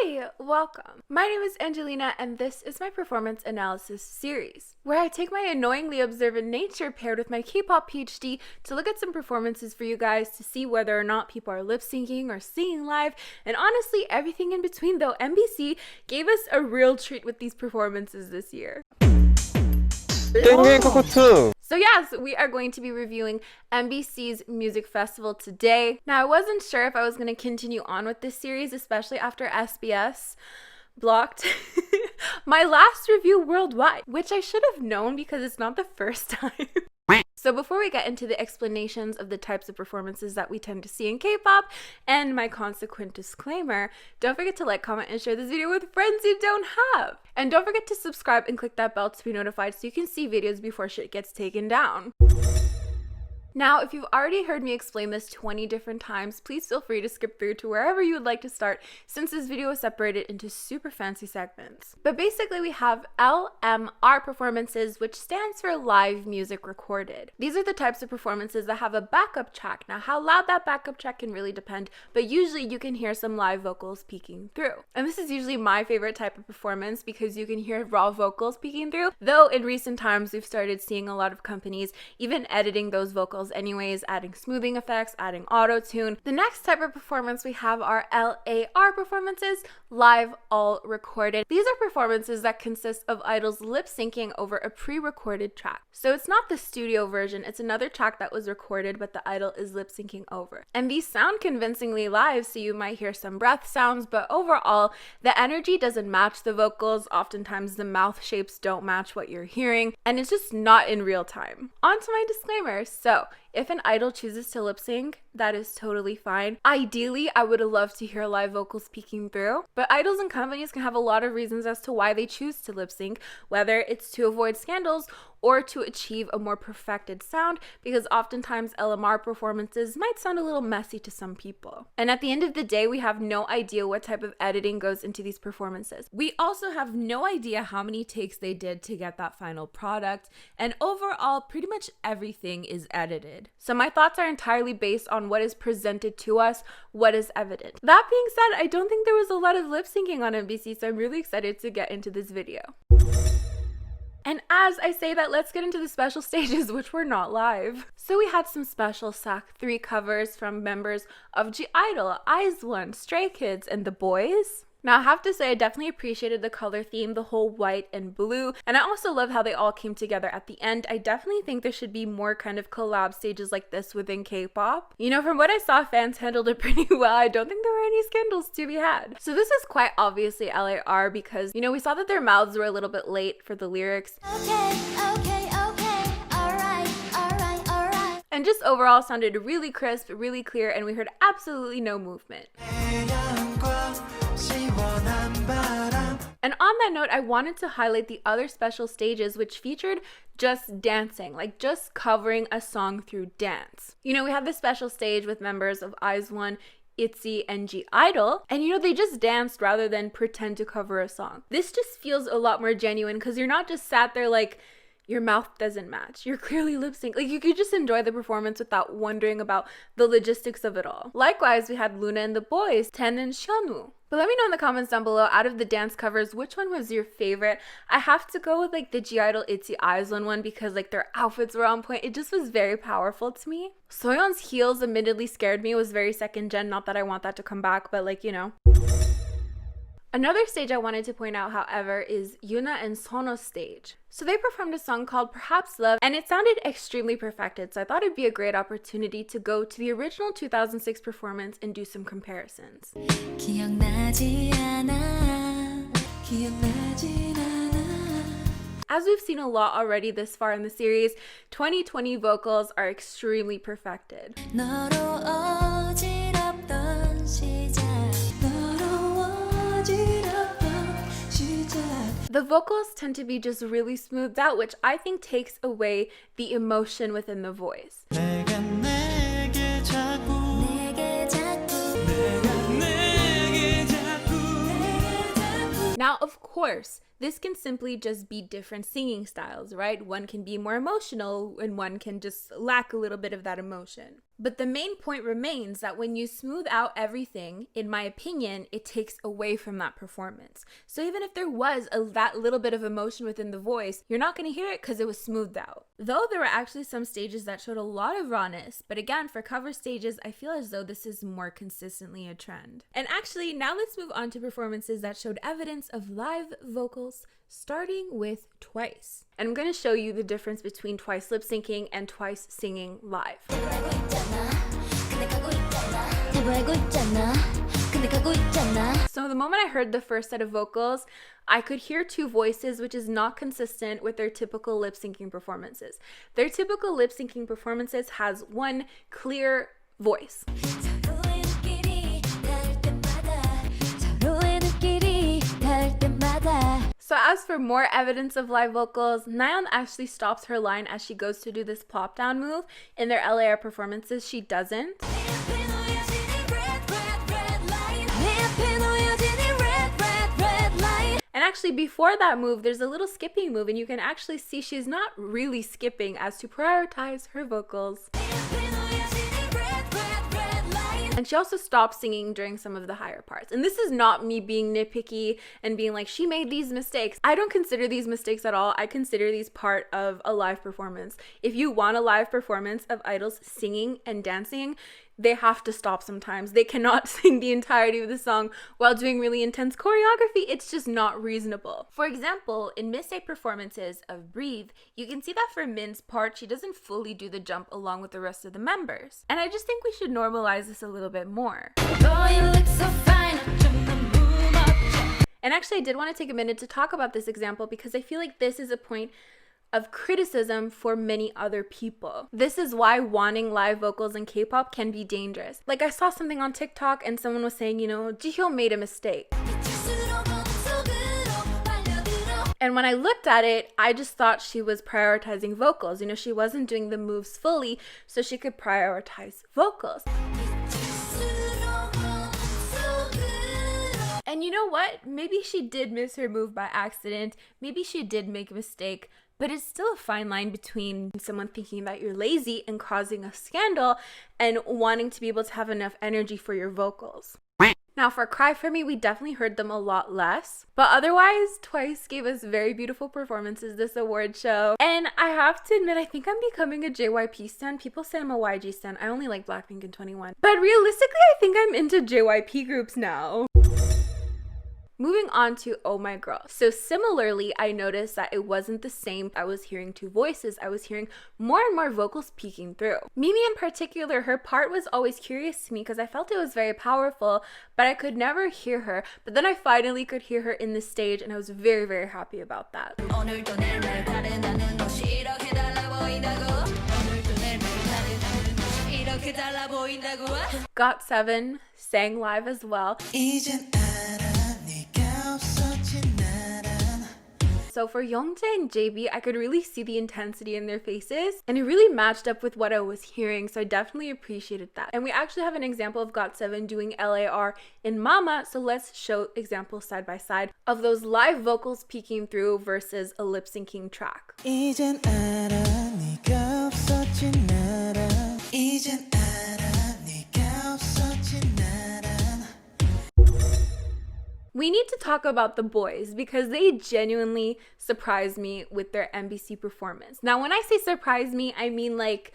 Hi, welcome. My name is Angelina and this is my performance analysis series, where I take my annoyingly observant nature paired with my K-pop PhD to look at some performances for you guys to see whether or not people are lip syncing or singing live, and honestly everything in between, though MBC gave us a real treat with these performances this year. So yes, we are going to be reviewing MBC's music festival today. Now, I wasn't sure if I was going to continue on with this series, especially after SBS blocked my last review worldwide, which I should have known because it's not the first time. So before we get into the explanations of the types of performances that we tend to see in K-pop and my consequent disclaimer, don't forget to like, comment, and share this video with friends you don't have. And don't forget to subscribe and click that bell to be notified so you can see videos before shit gets taken down. Now, if you've already heard me explain this 20 different times, please feel free to skip through to wherever you would like to start, since this video is separated into super fancy segments. But basically, we have LMR performances, which stands for live music recorded. These are the types of performances that have a backup track. Now, how loud that backup track can really depend, but usually you can hear some live vocals peeking through. And this is usually my favorite type of performance because you can hear raw vocals peeking through, though in recent times we've started seeing a lot of companies even editing those vocals anyways, adding smoothing effects, adding auto-tune. The next type of performance we have are LAR performances, live all recorded. These are performances that consist of idols lip syncing over a pre-recorded track. So it's not the studio version, it's another track that was recorded but the idol is lip syncing over. And these sound convincingly live, so you might hear some breath sounds, but overall the energy doesn't match the vocals. Oftentimes the mouth shapes don't match what you're hearing, and it's just not in real time. On to my disclaimer. So if an idol chooses to lip sync, that is totally fine. Ideally, I would have loved to hear live vocals peeking through, but idols and companies can have a lot of reasons as to why they choose to lip sync, whether it's to avoid scandals or to achieve a more perfected sound, because oftentimes LMR performances might sound a little messy to some people. And at the end of the day, we have no idea what type of editing goes into these performances. We also have no idea how many takes they did to get that final product, and overall, pretty much everything is edited. So my thoughts are entirely based on what is presented to us, what is evident. That being said, I don't think there was a lot of lip syncing on MBC, so I'm really excited to get into this video. And as I say that, let's get into the special stages, which were not live. So we had some special SAC3 covers from members of i-dle, IZ*ONE, Stray Kids, and the Boyz. Now, I have to say, I definitely appreciated the color theme, the whole white and blue, and I also love how they all came together at the end. I definitely think there should be more kind of collab stages like this within K-pop. You know, from what I saw, fans handled it pretty well. I don't think there were any scandals to be had. So this is quite obviously LAR because, you know, we saw that their mouths were a little bit late for the lyrics. Okay, alright. And just overall sounded really crisp, really clear, and we heard absolutely no movement. And on that note, I wanted to highlight the other special stages which featured just dancing, like just covering a song through dance. You know, we have this special stage with members of IZ*ONE, Itzy, and i-dle, and you know, they just danced rather than pretend to cover a song. This just feels a lot more genuine because you're not just sat there like, your mouth doesn't match. You're clearly lip sync. Like, you could just enjoy the performance without wondering about the logistics of it all. Likewise, we had Loona and the Boyz, Ten and Hyunwoo. But let me know in the comments down below, out of the dance covers, which one was your favorite? I have to go with like the i-dle, Itzy, IZ*ONE one because like their outfits were on point. It just was very powerful to me. Soyeon's heels admittedly scared me. It was very second gen. Not that I want that to come back, but like, you know. Another stage I wanted to point out, however, is Yoona and Sono's stage. So they performed a song called Perhaps Love, and it sounded extremely perfected, so I thought it'd be a great opportunity to go to the original 2006 performance and do some comparisons. As we've seen a lot already this far in the series, 2020 vocals are extremely perfected. The vocals tend to be just really smoothed out, which I think takes away the emotion within the voice. Now, of course, this can simply just be different singing styles, right? One can be more emotional and one can just lack a little bit of that emotion. But the main point remains that when you smooth out everything, in my opinion, it takes away from that performance. So even if there was that little bit of emotion within the voice, you're not going to hear it because it was smoothed out. Though there were actually some stages that showed a lot of rawness, but again, for cover stages, I feel as though this is more consistently a trend. And actually, now let's move on to performances that showed evidence of live vocals, starting with Twice. And I'm going to show you the difference between Twice lip syncing and Twice singing live. So the moment I heard the first set of vocals, I could hear two voices, which is not consistent with their typical lip syncing performances. Their typical lip syncing performances has one clear voice. So as for more evidence of live vocals, Nayeon actually stops her line as she goes to do this plop down move. In their LAR performances, she doesn't. And actually before that move, there's a little skipping move, and you can actually see she's not really skipping as to prioritize her vocals. And she also stops singing during some of the higher parts. And this is not me being nitpicky and being like, she made these mistakes. I don't consider these mistakes at all. I consider these part of a live performance. If you want a live performance of idols singing and dancing, they have to stop sometimes. They cannot sing the entirety of the song while doing really intense choreography. It's just not reasonable. For example, in Miss A performances of Breathe, you can see that for Min's part, she doesn't fully do the jump along with the rest of the members. And I just think we should normalize this a little bit more. And actually, I did want to take a minute to talk about this example because I feel like this is a point of criticism for many other people. This is why wanting live vocals in K-pop can be dangerous. Like, I saw something on TikTok and someone was saying, Jihyun made a mistake. And when I looked at it, I just thought she was prioritizing vocals. She wasn't doing the moves fully, so she could prioritize vocals. And you know what? Maybe she did miss her move by accident. Maybe she did make a mistake. But it's still a fine line between someone thinking that you're lazy and causing a scandal and wanting to be able to have enough energy for your vocals. Now for Cry For Me, we definitely heard them a lot less. But otherwise, Twice gave us very beautiful performances this award show. And I have to admit, I think I'm becoming a JYP stan. People say I'm a YG stan. I only like Blackpink and 21. But realistically, I think I'm into JYP groups now. Moving on to Oh My Girl. So similarly, I noticed that it wasn't the same. I was hearing two voices. I was hearing more and more vocals peeking through. Mimi in particular, her part was always curious to me because I felt it was very powerful, but I could never hear her. But then I finally could hear her in the stage and I was very, very happy about that. GOT7 sang live as well. So for Youngjae and JB, I could really see the intensity in their faces and it really matched up with what I was hearing, so I definitely appreciated that. And we actually have an example of GOT7 doing LAR in Mama, so let's show examples side by side of those live vocals peeking through versus a lip syncing track. We need to talk about the Boyz because they genuinely surprised me with their MBC performance. Now, when I say surprise me, I mean like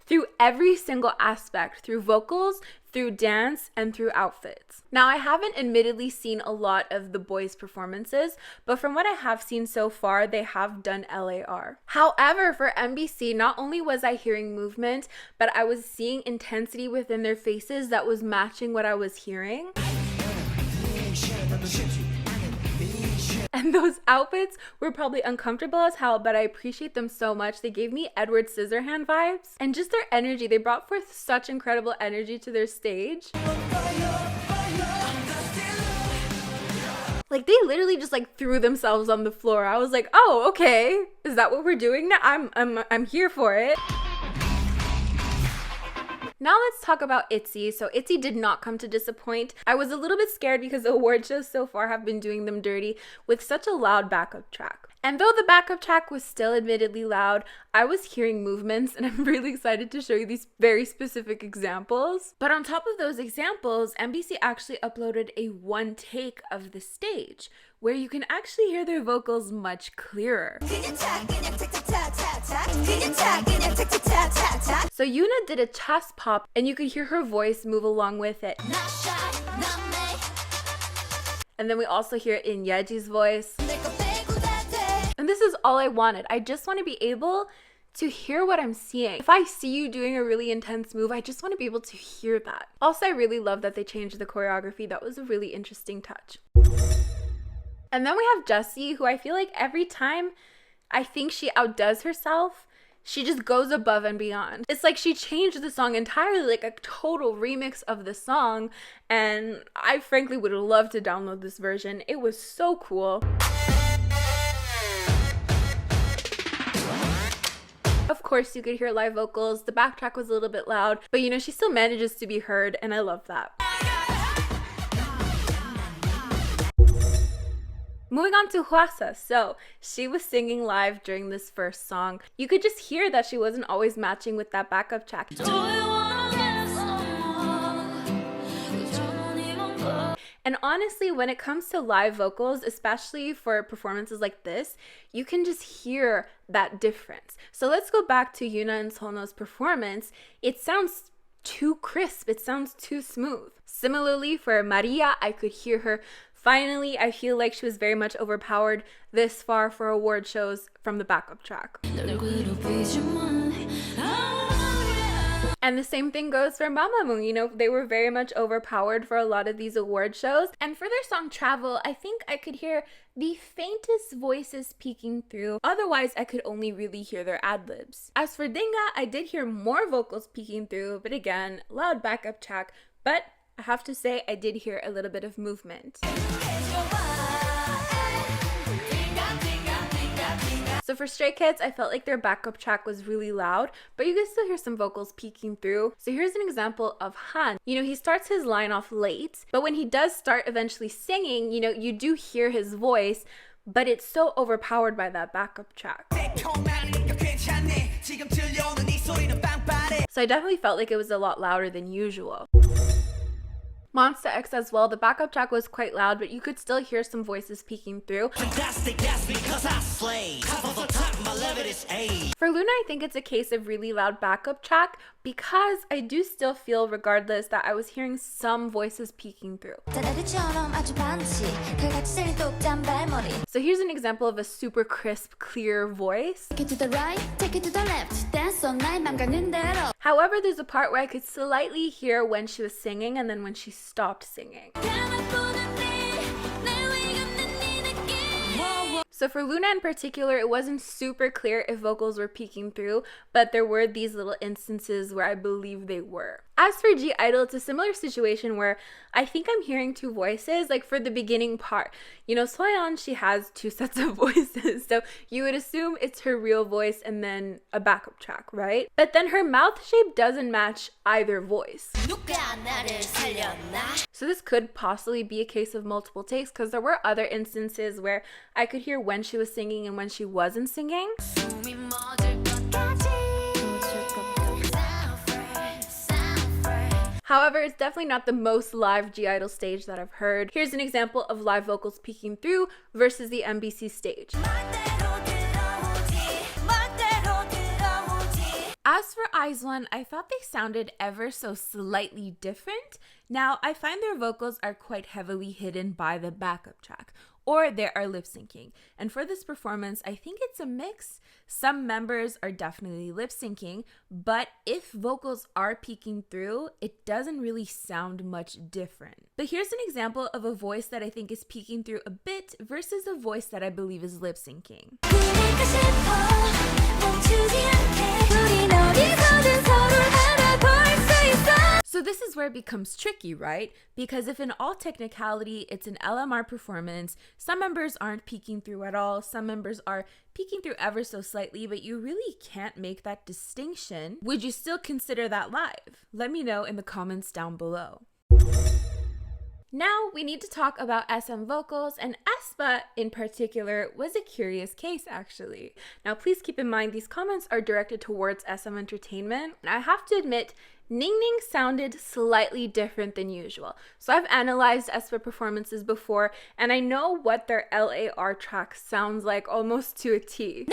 through every single aspect, through vocals, through dance, and through outfits. Now, I haven't admittedly seen a lot of the Boyz performances, but from what I have seen so far, they have done LAR. However, for MBC, not only was I hearing movement, but I was seeing intensity within their faces that was matching what I was hearing. And those outfits were probably uncomfortable as hell, but I appreciate them so much. They gave me Edward Scissorhand vibes. And just their energy, they brought forth such incredible energy to their stage. Like, they literally just like threw themselves on the floor. I was like, oh, okay. Is that what we're doing now? I'm here for it. Now let's talk about Itzy. So Itzy did not come to disappoint. I was a little bit scared because the award shows so far have been doing them dirty with such a loud backup track. And though the backup track was still admittedly loud, I was hearing movements, and I'm really excited to show you these very specific examples. But on top of those examples, MBC actually uploaded a one take of the stage, where you can actually hear their vocals much clearer. So Yoona did a chest pop, and you could hear her voice move along with it. And then we also hear it in Yeji's voice. And this is all I wanted. I just want to be able to hear what I'm seeing. If I see you doing a really intense move, I just want to be able to hear that. Also, I really love that they changed the choreography. That was a really interesting touch. And then we have Jessi, who I feel like every time I think she outdoes herself, she just goes above and beyond. It's like she changed the song entirely, like a total remix of the song. And I frankly would have loved to download this version. It was so cool. Of course, you could hear live vocals. The backtrack was a little bit loud, but you know, she still manages to be heard, and I love that. Moving on to Hwasa. So she was singing live during this first song. You could just hear that she wasn't always matching with that backup track. And honestly, when it comes to live vocals, especially for performances like this, you can just hear that difference. So let's go back to Yoona and Seonho's performance. It sounds too crisp. It sounds too smooth. Similarly, for Maria, I could hear her. Finally, I feel like she was very much overpowered this far for award shows from the backup track. And the same thing goes for Mamamoo. You know, they were very much overpowered for a lot of these award shows. And for their song Travel, I think I could hear the faintest voices peeking through. Otherwise, I could only really hear their ad-libs. As for Dinga, I did hear more vocals peeking through, but again, loud backup track. But I have to say, I did hear a little bit of movement. So for Stray Kids, I felt like their backup track was really loud, but you can still hear some vocals peeking through. So here's an example of Han. You know, he starts his line off late, but when he does start eventually singing, you know, you do hear his voice, but it's so overpowered by that backup track. So I definitely felt like it was a lot louder than usual. Monsta X as well, the backup track was quite loud, but you could still hear some voices peeking through. For Loona, I think it's a case of really loud backup track because I do still feel, regardless, that I was hearing some voices peeking through. So here's an example of a super crisp, clear voice. Take it to the right, take it to the left, dance all night, however, there's a part where I could slightly hear when she was singing and then when she stopped singing. So for Loona in particular, it wasn't super clear if vocals were peeking through, but there were these little instances where I believe they were. As for i-dle, it's a similar situation where I think I'm hearing two voices, like for the beginning part. You know, Soyeon, she has two sets of voices, so you would assume it's her real voice and then a backup track, right? But then her mouth shape doesn't match either voice. So this could possibly be a case of multiple takes because there were other instances where I could hear when she was singing and when she wasn't singing. However, it's definitely not the most live i-dle stage that I've heard. Here's an example of live vocals peeking through versus the MBC stage. As for i-dle, I thought they sounded ever so slightly different. Now, I find their vocals are quite heavily hidden by the backup track, or they are lip syncing. And for this performance, I think it's a mix. Some members are definitely lip syncing, but if vocals are peeking through, it doesn't really sound much different. But here's an example of a voice that I think is peeking through a bit versus a voice that I believe is lip syncing. So this is where it becomes tricky, right? Because if in all technicality it's an LMR performance, some members aren't peeking through at all, some members are peeking through ever so slightly, but you really can't make that distinction. Would you still consider that live? Let me know in the comments down below. Now we need to talk about SM vocals, and Aespa in particular was a curious case actually. Now please keep in mind these comments are directed towards SM Entertainment, and I have to admit Ning Ning sounded slightly different than usual. So I've analyzed Aespa performances before, and I know what their LAR track sounds like almost to a T.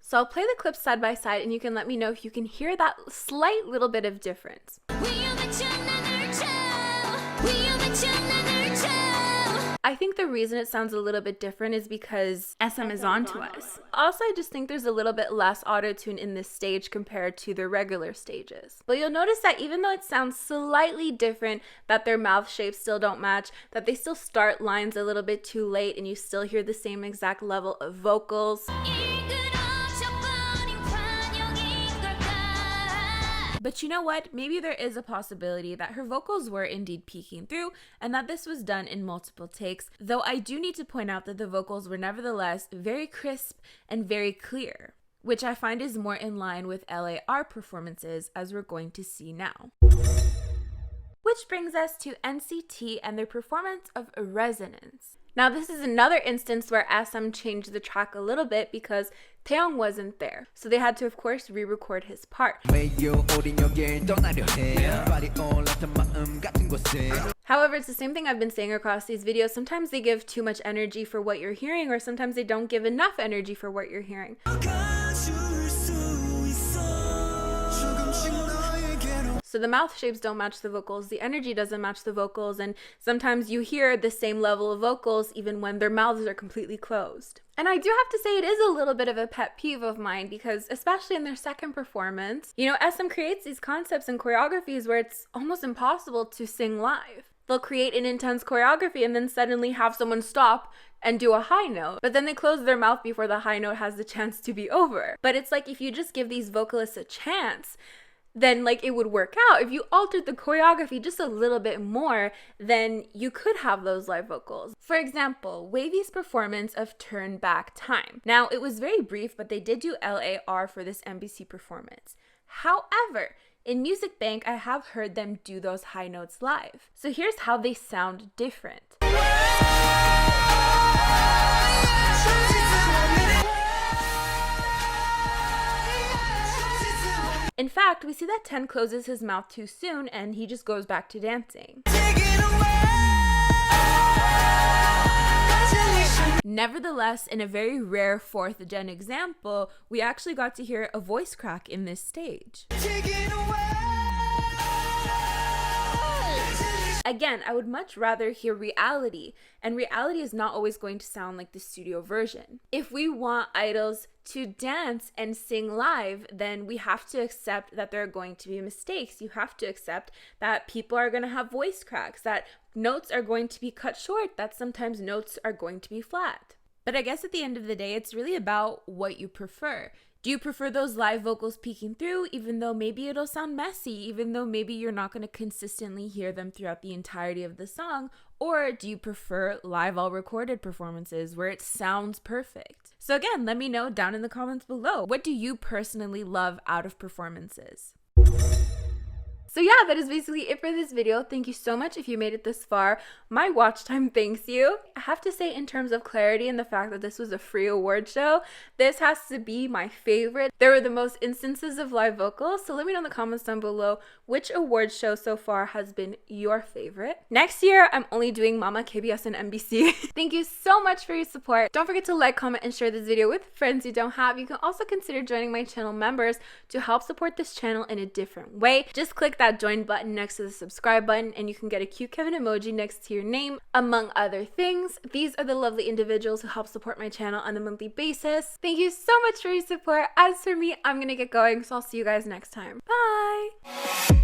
So I'll play the clips side by side and you can let me know if you can hear that slight little bit of difference. I think the reason it sounds a little bit different is because SM is on to us. Also, I just think there's a little bit less auto-tune in this stage compared to their regular stages. But you'll notice that even though it sounds slightly different, that their mouth shapes still don't match, that they still start lines a little bit too late and you still hear the same exact level of vocals. But you know what? Maybe there is a possibility that her vocals were indeed peeking through and that this was done in multiple takes, though I do need to point out that the vocals were nevertheless very crisp and very clear, which I find is more in line with LAR performances as we're going to see now. Which brings us to NCT and their performance of Resonance. Now this is another instance where SM changed the track a little bit because Taeyong wasn't there, so they had to of course re-record his part. However, it's the same thing I've been saying across these videos. Sometimes they give too much energy for what you're hearing, or sometimes they don't give enough energy for what you're hearing. So the mouth shapes don't match the vocals, the energy doesn't match the vocals, and sometimes you hear the same level of vocals even when their mouths are completely closed. And I do have to say it is a little bit of a pet peeve of mine because especially in their second performance, you know, SM creates these concepts and choreographies where it's almost impossible to sing live. They'll create an intense choreography and then suddenly have someone stop and do a high note, but then they close their mouth before the high note has the chance to be over. But it's like if you just give these vocalists a chance, then like it would work out. If you altered the choreography just a little bit more, then you could have those live vocals. For example, Wavy's performance of Turn Back Time. Now, it was very brief, but they did do LAR for this MBC performance. However, in Music Bank, I have heard them do those high notes live. So here's how they sound different. In fact, we see that Ten closes his mouth too soon and he just goes back to dancing. Nevertheless, in a very rare 4th gen example, we actually got to hear a voice crack in this stage. Again, I would much rather hear reality, and reality is not always going to sound like the studio version. If we want idols to dance and sing live, then we have to accept that there are going to be mistakes. You have to accept that people are going to have voice cracks, that notes are going to be cut short, that sometimes notes are going to be flat. But I guess at the end of the day, it's really about what you prefer. Do you prefer those live vocals peeking through, even though maybe it'll sound messy, even though maybe you're not going to consistently hear them throughout the entirety of the song? Or do you prefer live all recorded performances where it sounds perfect? So again, let me know down in the comments below. What do you personally love out of performances? So yeah, that is basically it for this video. Thank you so much if you made it this far. My watch time thanks you. I have to say, in terms of clarity and the fact that this was a free award show, this has to be my favorite. There were the most instances of live vocals, so let me know in the comments down below which award show so far has been your favorite. Next year, I'm only doing Mama, KBS, and MBC. Thank you so much for your support. Don't forget to like, comment, and share this video with friends you don't have. You can also consider joining my channel members to help support this channel in a different way. Just click that join button next to the subscribe button and you can get a cute Kevin emoji next to your name, among other things. These are the lovely individuals who help support my channel on a monthly basis. Thank you so much for your support. As for me, I'm gonna get going, so I'll see you guys next time. Bye!